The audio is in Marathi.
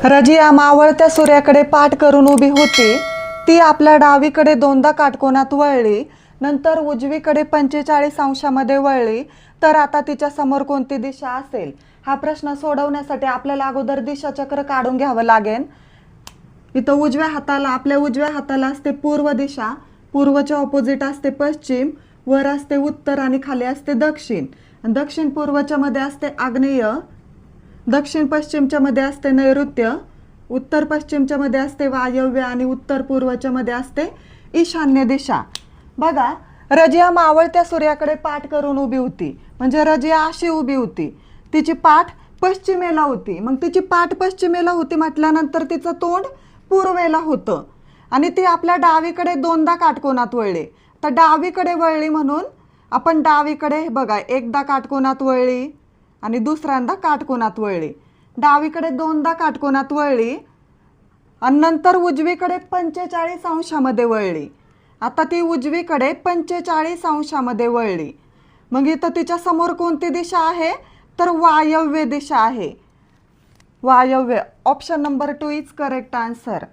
रजिया मावळत्या सूर्याकडे पाठ करून उभी होती. ती आपल्या डावीकडे दोनदा काटकोनात वळली, नंतर उजवीकडे 45 अंशामध्ये वळली. तर आता तिच्या समोर कोणती दिशा असेल? हा प्रश्न सोडवण्यासाठी आपल्याला अगोदर दिशाचक्र काढून घ्यावं लागेल. इथं आपल्या उजव्या हाताला असते पूर्व दिशा, पूर्वच्या ऑपोजिट असते पश्चिम, वर असते उत्तर आणि खाली असते दक्षिण. दक्षिण पूर्वच्या मध्ये असते आग्नेय, दक्षिण पश्चिमच्या मध्ये असते नैऋत्य, उत्तर पश्चिमच्या मध्ये असते वायव्य आणि उत्तर पूर्वच्या मध्ये असते ईशान्य दिशा. बघा, रजिया मावळत्या सूर्याकडे पाठ करून उभी होती, म्हणजे रजिया अशी उभी होती, तिची पाठ पश्चिमेला होती. मग तिची पाठ पश्चिमेला होती म्हटल्यानंतर तिचं तोंड पूर्वेला होतं आणि ती आपल्या डावीकडे दोनदा काटकोनात वळली. तर डावीकडे वळली म्हणून आपण डावीकडे बघा, एकदा काटकोनात वळली आणि दुसऱ्यांदा काटकोनात वळली. डावीकडे दोनदा काटकोनात वळली आणि नंतर उजवीकडे 45 अंशामध्ये वळली. आता ती उजवीकडे 45 अंशामध्ये वळली. मग इथं तिच्या समोर कोणती दिशा आहे? तर वायव्य दिशा आहे. वायव्य. Option number 2 is correct answer.